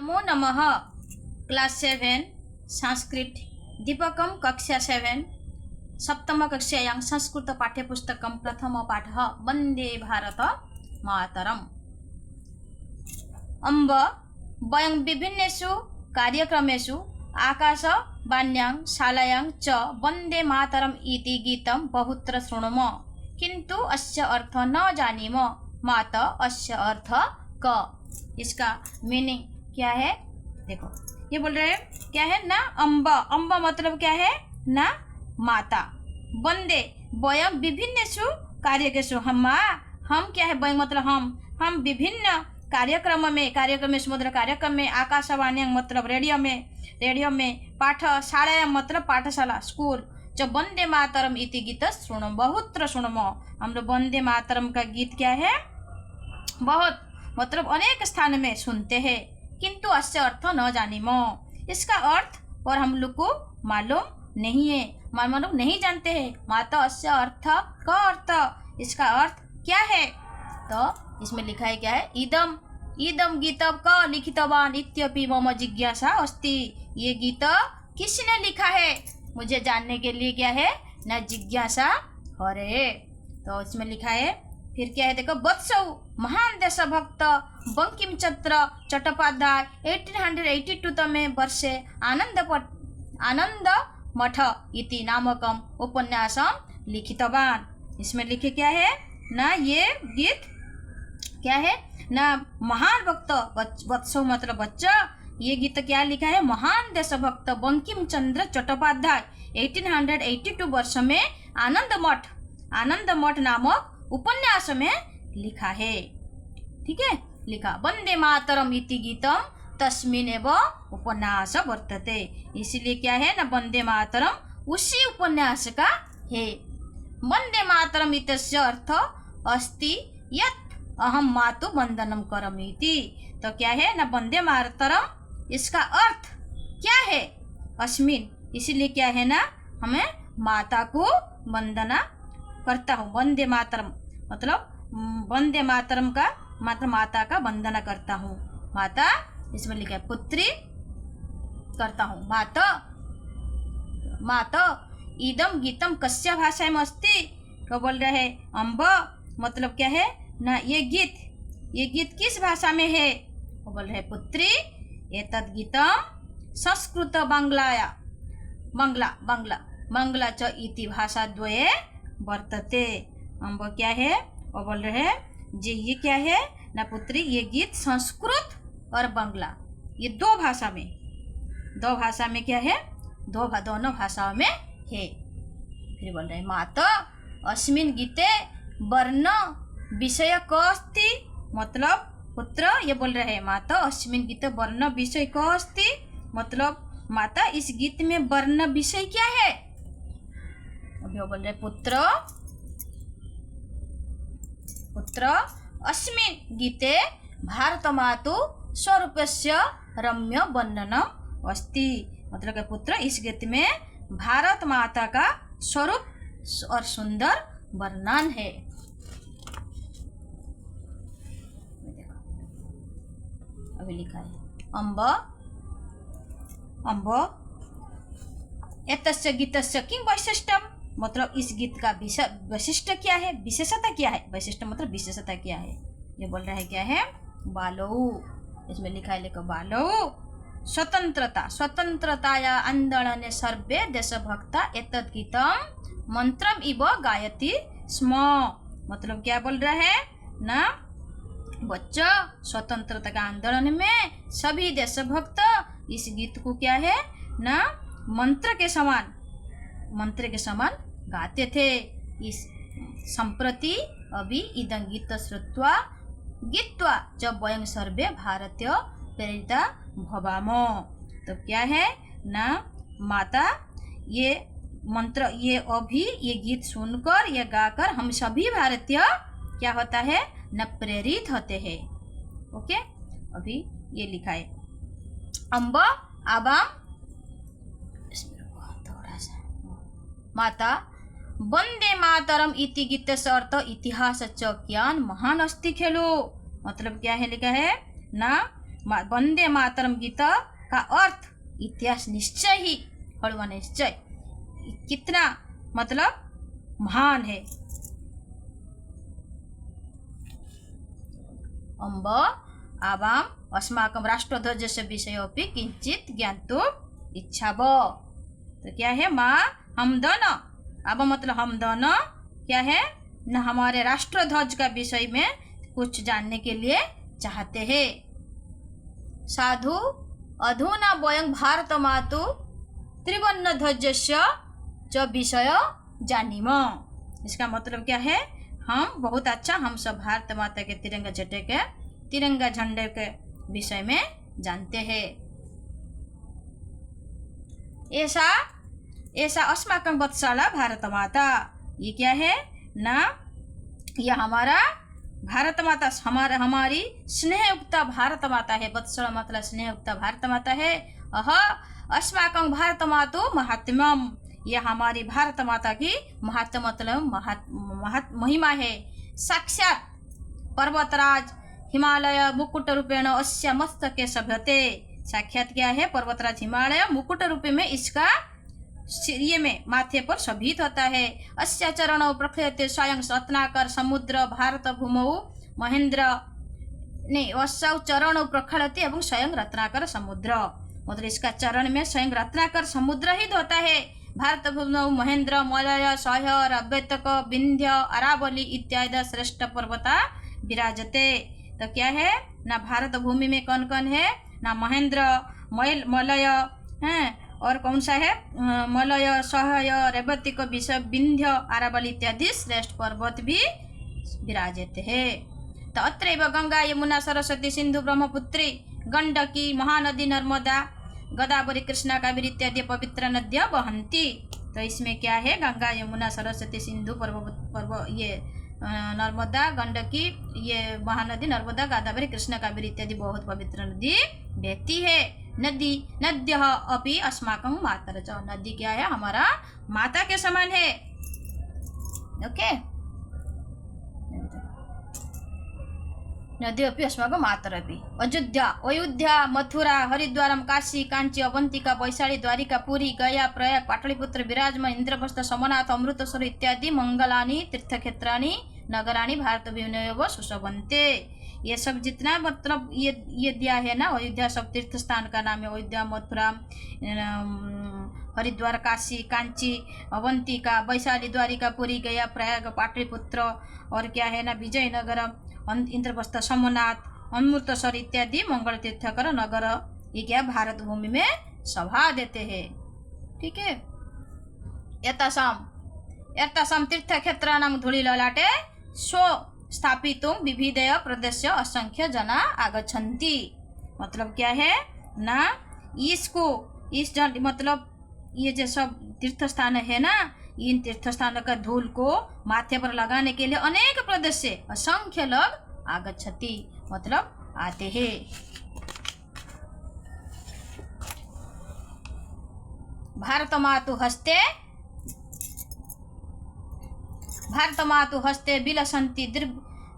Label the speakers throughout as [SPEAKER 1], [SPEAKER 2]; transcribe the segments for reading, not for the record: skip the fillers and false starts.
[SPEAKER 1] नमो नमः। क्लास 7 संस्कृत दीपकम कक्षा 7 सप्तम कक्षायां संस्कृत पाठ्यपुस्तकं प्रथम पाठः वन्दे भारत मातरम्। अम्ब वयं विभिन्नेषु कार्यक्रमेषु आकाशवाण्यां शालायां च वन्दे मातरम् इति गीतं बहुत्र शृणुम, किन्तु अस्य अर्थः न जानीम। माता अस्य अर्थः क। इसका मीनिंग क्या है? देखो, ये बोल रहे हैं क्या है ना, अम्बा। अम्बा मतलब क्या है ना, माता। वंदे वयं विभिन्नेषु कार्यक्रमेषु, हम क्या है, वयं मतलब हम विभिन्न कार्यक्रम मतलब कार्यक्रम में, आकाशवाणी मतलब रेडियो में, पाठशाला मतलब पाठशाला स्कूल, जो वंदे मातरम इति गीत सुनो बहुत्र सुनम। हम लोग वंदे मातरम का गीत क्या है, बहुत मतलब अनेक स्थान में सुनते हैं, किंतु अस्य अर्थ न जानिम। इसका अर्थ और हम लोग को मालूम नहीं है, मालूम नहीं जानते हैं। माता अस्य अर्थ का अर्थ, इसका अर्थ क्या है? तो इसमें लिखा है क्या है, इदम गीतम क लिखितवान इत्यपि मम जिज्ञासा अस्ति। ये गीत किसने लिखा है, मुझे जानने के लिए क्या है ना, जिज्ञासा हो रहे। तो इसमें लिखा है फिर क्या है, देखो, वत्सौ महान देशभक्त बंकिम चंद्र चट्टोपाध्याय 1882 तमे वर्षे आनंद मठ इति नामकम उपन्यासम लिखितवान। इसमें लिखे क्या है ना, ये गीत क्या है ना, महान भक्त वत्सौ मतलब बच्चा, ये गीत क्या लिखा है, महान देशभक्त बंकिम चंद्र चट्टोपाध्याय 1882 वर्ष में आनंद मठ नामक उपन्यास में लिखा है। ठीक है, लिखा वंदे मातरम इति गीतम तस्मिन् एव उपन्यास वर्तते। इसलिए क्या है ना, वंदे मातरम उसी उपन्यास का है। वंदे मातरम इत्यस्य अर्थ अस्ति यत् अहम मातु वंदनम करोमि इति। तो क्या है ना, वंदे मातरम इसका अर्थ क्या है, अस्मिन्, इसीलिए क्या है ना, हमें माता को वंदना करता हूँ। वंदे मातरम मतलब वंदे मातरम का मतलब माता का वंदना करता हूँ। माता इसमें लिखा है पुत्री करता हूँ, माता इदम गीतम कस्य भाषायाम् अस्ति। तो बोल रहे हैं अम्ब मतलब क्या है ना, ये गीत किस भाषा में है? वो बोल रहे पुत्री एतद् गीतम संस्कृत बांग्ला च इति भाषा द्वये वर्तते। अम्ब क्या है, वो बोल रहे हैं जी, ये क्या है ना पुत्री, ये गीत संस्कृत और बांग्ला ये दो भाषा में क्या है, दोनों भाषाओं में है। फिर बोल रहे हैं माता अस्मिन् गीते वर्ण विषय क अस्ति, मतलब पुत्र ये बोल रहे हैं माता अस्मिन् गीते वर्ण विषय क अस्ति, मतलब माता इस गीत में वर्ण विषय क्या है? अभी वो बोल रहे पुत्र अस्मिन् गीते भारत मातु स्वरूपस्य रम्य वर्णनम अस्ति। मतलब कि पुत्र इस गीत में भारत माता का स्वरूप और सुंदर वर्णन है। अभी लिखा है अम्ब एतस्य गीतस्य किं वैशिष्ट्यम, मतलब इस गीत का वैशिष्ट क्या है, विशेषता क्या है, वैशिष्ट मतलब विशेषता क्या है। ये बोल रहा है क्या है, बालौ, इसमें लिखा है, लिखो बालौ स्वतंत्रताया आंदोलने सर्वे देशभक्ता एतद् गीतम मंत्रम इव गायति स्म। मतलब क्या बोल रहा है ना, बच्चा स्वतंत्रता का आंदोलन में सभी देशभक्त इस गीत को क्या है ना, मंत्र के समान गाते थे। इस संप्रति अभी इदं गीत श्रुत्वा गीत्वा जब वयं सर्वे भारतीय प्रेरिता भवाम। तो क्या है ना, माता ये मंत्र ये गीत सुनकर ये गाकर हम सभी भारतीय क्या होता है न, प्रेरित होते हैं। ओके, अभी ये लिखा है अम्ब आबाम थोड़ा सा माता वंदे मातरम इति गीतस्य अर्थ इतिहास च ज्ञान महान अस्ति खेलो। मतलब क्या है लिखा है ना, वंदे मातरम गीत का अर्थ इतिहास निश्चय ही हड़वा निश्चय कितना मतलब महान है। अम्ब आवाम अस्माकं राष्ट्रध्वजस्य विषय अपि किंचित ज्ञातुम् इच्छाव। तो क्या है माँ हमदन अब मतलब हमदन क्या है न हमारे राष्ट्रध्वज का विषय में कुछ जानने के लिए चाहते हैं। साधु अधुना वयं भारत मातु त्रिवर्ण ध्वजस्य च विषय जानीम। इसका मतलब क्या है हम बहुत अच्छा हम सब भारत माता के तिरंगा झंडे के विषय में जानते हैं। ऐसा ऐसा अस्माकं वत्सला भारत माता ये क्या है ना यह हमारा भारत माता हमारी स्नेहयुक्त भारत माता है। वत्सला मतलब स्नेहयुक्त भारत माता है। अह अस्माकं भारत मातु महात्म्यम यह हमारी भारत माता की महात्म मतलब महिमा है। साक्षात पर्वतराज हिमालय मुकुट रूपेण अस्य मस्तके शोभते। साक्षात क्या है पर्वतराज हिमालय मुकुट रूप में इसका सिर में माथे पर शोभित होता है। अस्य चरणौ प्रख्यते स्वयं रत्नाकर समुद्र भारत भूमौ महेंद्र ने असौ चरणौ प्रखलते एवं स्वयं रत्नाकर समुद्र मतलब इसका चरण में स्वयं रत्नाकर समुद्र ही होता है। भारत भूमौ महेंद्र मलय सह्य रव्यतक विंध्य अरावली इत्यादि श्रेष्ठ पर्वता विराजते। तो क्या है ना भारत भूमि में कौन कौन है ना महेंद्र मलय हैं और कौन सा है मलय सह्य रेवतिक विंध्य अरावली इत्यादि श्रेष्ठ पर्वत भी विराजते हैं। तो अत्रैव गंगा यमुना सरस्वती सिंधु ब्रह्मपुत्री गंडकी महानदी नर्मदा गोदावरी कृष्णा कावेरी इत्यादि पवित्र नदियाँ बहन्ति। तो इसमें क्या है गंगा यमुना सरस्वती सिंधु ये नर्मदा गंडकी ये महानदी नर्मदा गोदावरी कृष्णा कावेरी इत्यादि बहुत पवित्र नदी बहती है। नद्यः अपि अस्माकं मातर च नदी क्या है हमारा माता के समान है। ओके नदी अपि अस्माकं मातर अपि। अयोध्या मथुरा हरिद्वारम काशी कांची अवंतिका वैशाली द्वारिका पुरी गया प्रयाग पाटलिपुत्र विराजमान इंद्रप्रस्थ सोमनाथ अमृतसर इत्यादि मंगलानि तीर्थक्षेत्राणि नगराणि भारत विनयव सुशोभन्ते। ये सब जितना मतलब ये दिया है ना अयोध्या सब तीर्थ स्थान का नाम है। अयोध्या मथुरा हरिद्वार काशी कांची अवंतिका वैशाली द्वारिका पुरी गया प्रयाग पाटलिपुत्र और क्या है ना विजयनगर इंद्रप्रस्थ सोमनाथ अमृतसर इत्यादि मंगल तीर्थकर नगर ये क्या भारत भूमि में सभा देते हैं। ठीक है एतासाम तीर्थक्षेत्राणां धूलिललाटे सो स्थापितुं विविधय प्रदेश असंख्य जना आगच्छन्ति। मतलब क्या है ना इसको मतलब ये जो सब तीर्थ स्थान है ना इन तीर्थ स्थान का धूल को माथे पर लगाने के लिए अनेक प्रदेश से असंख्य लोग आगच्छति मतलब आते हैं। भारत मातु हस्ते विलसन्ति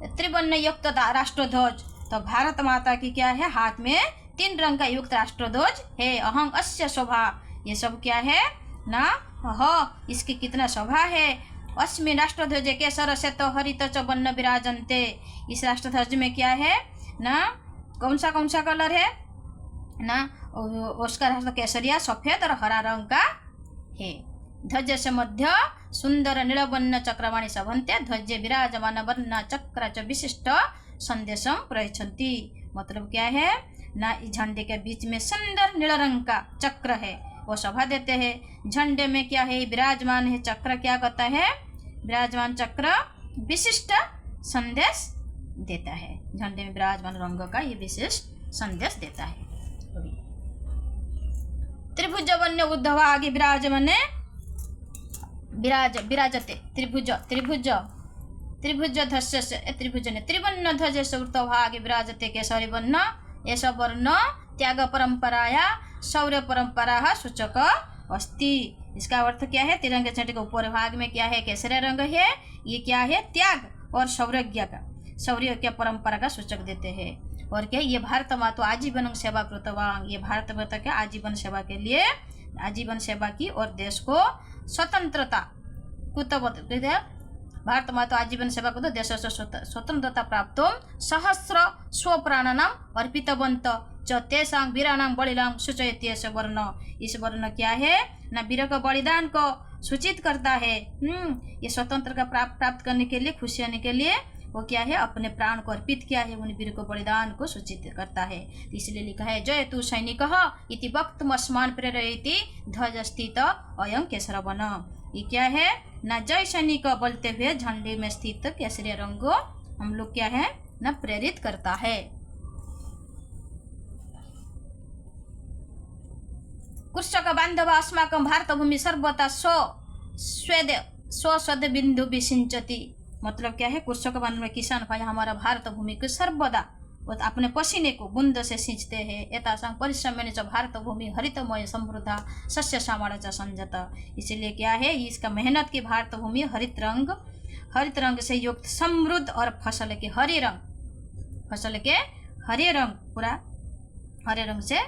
[SPEAKER 1] त्रिवर्ण युक्त राष्ट्रध्वज। तो भारत माता की क्या है हाथ में 3 रंग का युक्त राष्ट्रध्वज है। अहं अस्य शोभा ये सब क्या है ना इसकी कितना शोभा है। अस्मिन् राष्ट्रध्वजे केसर श्वेत हरित च वर्ण विराजन्ते। इस राष्ट्रध्वज में क्या है ना कौन सा कलर है ना उसका राष्ट्र केसरिया सफेद और हरा रंग का है। ध्वज से मध्य सुंदर नीलवर्ण चक्रवाणी शोभन्ते ध्वजे विराजमान वर्ण चक्र च विशिष्ट संदेशम प्रयच्छन्ति। मतलब क्या है ना इस झंडे के बीच में सुंदर नील रंग का चक्र है वो शोभा देते हैं। झंडे में क्या है विराजमान है चक्र क्या कहता है विराजमान चक्र विशिष्ट संदेश देता है। झंडे में विराजमान रंग का ये विशिष्ट संदेश देता है। त्रिभुज वन्य उद्धव आगे विराजमाने विराजते त्रिभुज ध्वजस्य त्रिभुजने त्रिवर्ण ध्वजस्य ऊर्ध्वभागे विराजते केसरी वर्ण एष वर्ण त्याग परंपराया शौर्य परंपरा सूचक अस्ति। इसका अर्थ क्या है तिरंगे झंडे के ऊपर भाग में क्या है केसरी रंग है ये क्या है त्याग और शौर्य की परंपरा का सूचक देते हैं। और क्या, ये भारत मातो आजीवन सेवा कृतवांग, ये भारत माता के आजीवन सेवा के लिए आजीवन सेवा की और देश को स्वतंत्रता भारत माता आजीवन सेवा कृत देश स्वतंत्रता प्राप्त सहस्र स्वप्राणानाम अर्पितवंत च तेषां वीराणां बलिदां सूचयति। ऐसे वर्ण, इस वर्ण क्या है ना, वीर का बलिदान को सूचित करता है। ये स्वतंत्र का प्राप्त करने के लिए, खुशी होने के लिए वो क्या है, अपने प्राण को अर्पित किया है, उन वीर को बलिदान को सूचित करता है। तो इसलिए लिखा है जय तु सैनिकः इति वक्तुमस्मान् प्रेरयति ध्वजस्थित अयं केसरवन। ये क्या है ना, जय सैनिक बोलते हुए झंडे में स्थित केसरी रंग हम लोग क्या है ना प्रेरित करता है। कृषक बांधव अस्माकं भारतभूमि सर्वथा स्वस्वेद बिंदु विसिंचति। मतलब क्या है, कृषक बांधव किसान भाई हमारा भारत भूमि को सर्वदा अपने पसीने को बूंद से सींचते हैं। एतासां परिश्रमेण च भारत भूमि हरितमय समृद्धा सस्य श्यामला च संजत। इसलिए क्या है, इसका मेहनत की भारत भूमि हरित रंग से युक्त समृद्ध और फसल के हरे रंग पूरा हरे रंग से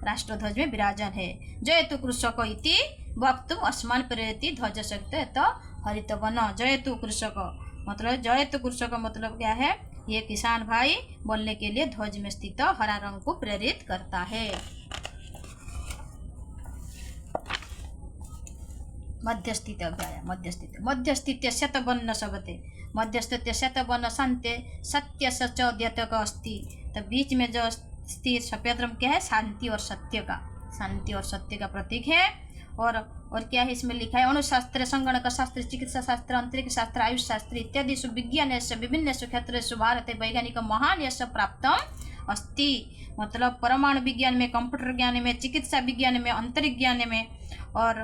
[SPEAKER 1] राष्ट्रध्वज में विराजन है। जयतु कृषक इति वक्तुम अस्मान् प्रेरयति ध्वजशक्ति हरित वन। जयतु कृषक मतलब क्या है, ये किसान भाई बोलने के लिए ध्वज में स्थित हरा रंग को प्रेरित करता है। मध्यस्थित्य शतवर्ण शब्दे मध्यस्थित्य शतवर्ण संते सत्य सच द्यतक अस्ति। तो बीच में जो स्थिर सफेद रंग क्या है, शांति और सत्य का प्रतीक है। और क्या है इसमें लिखा है, अणुशास्त्र संगणक शास्त्र चिकित्सा शास्त्र अंतरिक्ष शास्त्र आयुष शास्त्र इत्यादि विज्ञानेषु विभिन्नेषु क्षेत्रेषु भारते वैज्ञानिक महान यश प्राप्तम् अस्ति। मतलब परमाणु विज्ञान में, कंप्यूटर ज्ञान में, चिकित्सा विज्ञान में, अंतरिक्ष ज्ञान में और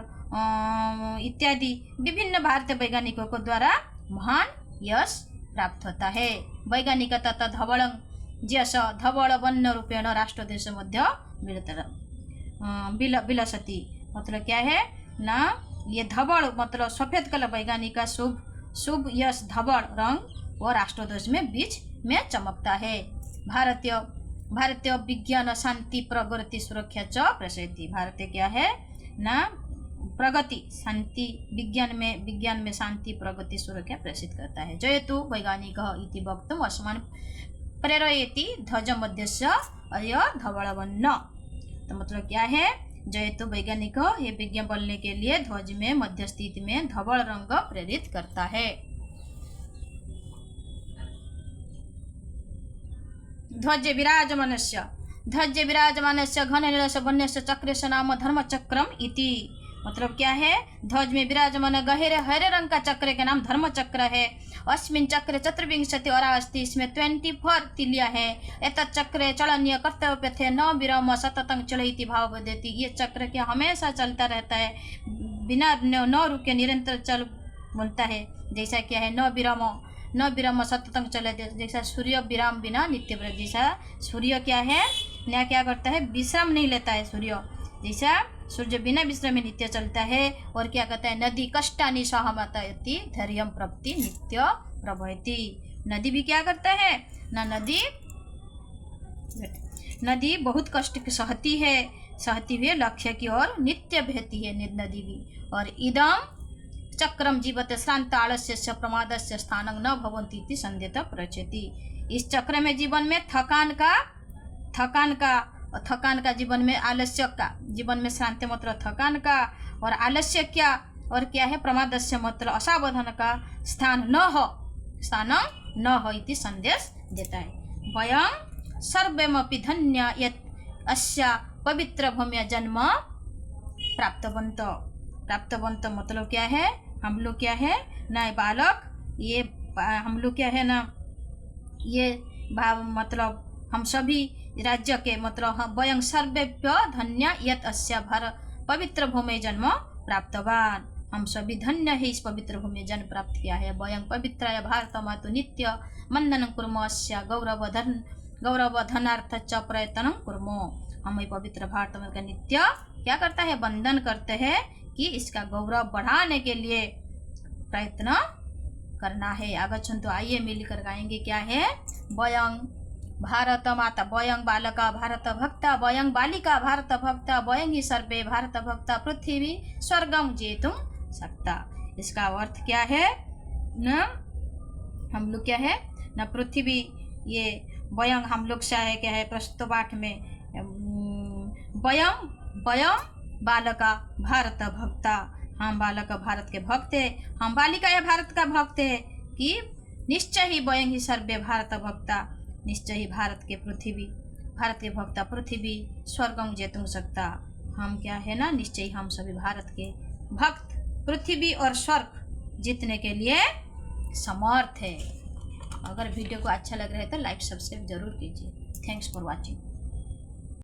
[SPEAKER 1] इत्यादि विभिन्न भारतीय वैज्ञानिकों को द्वारा महान यश प्राप्त होता है। वैज्ञानिक तथा धवलं जस धवल वर्ण रूपेण राष्ट्रदेश मध्य विलसति। मतलब क्या है ना, ये धवल मतलब सफेद कलर वैज्ञानिक का शुभ यश धवल रंग वो राष्ट्रध्वज में बीच में चमकता है। भारतीय विज्ञान शांति प्रगति सुरक्षा च प्रसिद्धि। भारतीय क्या है ना, प्रगति शांति विज्ञान में शांति प्रगति सुरक्षा प्रसिद्ध करता है। जयतु वैज्ञानिक इति वक्तुम् अस्मान् प्रेरयति ध्वज मध्यस्य अय धवलवर्ण। तो मतलब क्या है, जयतु वैज्ञानिक ये विज्ञान बोलने के लिए ध्वज में मध्य स्थिति में धवल रंग प्रेरित करता है। ध्वज विराजमानस्य घननीलस्य वन्यस्य चक्रस्य नाम धर्मचक्रम इति। मतलब क्या है, ध्वज में विराजमान गहरे हरे रंग का चक्र के नाम धर्म चक्र है। अस्मिन् चक्रे 24 अस्ति, इसमें 24 तिलिया है। एतत् चक्रे चलनीय कर्तव्य थे न विराम सततं चलति भाव देती। ये चक्र क्या हमेशा चलता रहता है, बिना न रुके निरंतर चल बोलता है। जैसा क्या है, न विराम सततं चले, जैसा सूर्य विराम बिना नित्य व्रत। जैसा सूर्य क्या है ना, क्या करता है, विश्राम नहीं लेता है सूर्य। जैसा सूर्य बिना विश्राम में नित्य चलता है। और क्या कहता है, नदी कष्टानि सहमतयति धैर्यं प्राप्ति नित्य प्रवहति। नदी भी क्या करता है ना, नदी बहुत कष्ट सहती हुए लक्ष्य की ओर नित्य बहती है नदी भी। और इदं चक्रम जीवते श्रांत आलस्य प्रमादस्य स्थानं न भवन्ति इति संदेत प्रचेति। इस चक्र में जीवन में थकान का जीवन में आलस्य का, जीवन में शांति मतलब थकान का, और आलस्य क्या और क्या है, प्रमादस्य मतलब असावधान का स्थान न हो इति संदेश देता है। वयं सर्वमपि धन्य यत् अस्या पवित्र भूम्या जन्म प्राप्तवंत मतलब क्या है, हम लोग क्या है ना बालक, ये हम लोग क्या है ना, ये भाव मतलब हम सभी राज्य के मतलब वयं सर्वेभ्य धन्य यत् अस्या पवित्र भूमि जन्म प्राप्तवान। हम सभी धन्य है इस पवित्र भूमि जन्म प्राप्त किया है। वयं पवित्राय भारत मातु नित्य वंदनं कुर्मः अस्या गौरवधनार्थ च प्रयत्नं कुर्मः। हम ये पवित्र भारत माता का नित्य क्या करता है, वंदन करते हैं कि इसका गौरव बढ़ाने के लिए प्रयत्न करना है। आगच्छन्तु आइए मिलकर गाएंगे क्या है, वयं भारत माता वयं बालका भारत भक्ता वयं बालिका भारत भक्ता वयं ही सर्वे भारत भक्ता पृथ्वी स्वर्गम जेतुम सकता। इसका अर्थ क्या है न, हम लोग क्या है न पृथ्वी, ये वयं हम लोग से है क्या है प्रस्तुत पाठ में वयं वयं बालका भारत भक्ता, हम बालक भारत के भक्त है, हम बालिका या भारत का भक्त है कि निश्चय ही वयं ही सर्वे भारत भक्ता, निश्चय ही भारत के भक्ता पृथ्वी स्वर्गम जेतुम सकता। हम क्या है ना निश्चय हम सभी भारत के भक्त पृथ्वी और स्वर्ग जीतने के लिए समर्थ है। अगर वीडियो को अच्छा लग रहा है तो लाइक सब्सक्राइब जरूर कीजिए। Thanks for watching.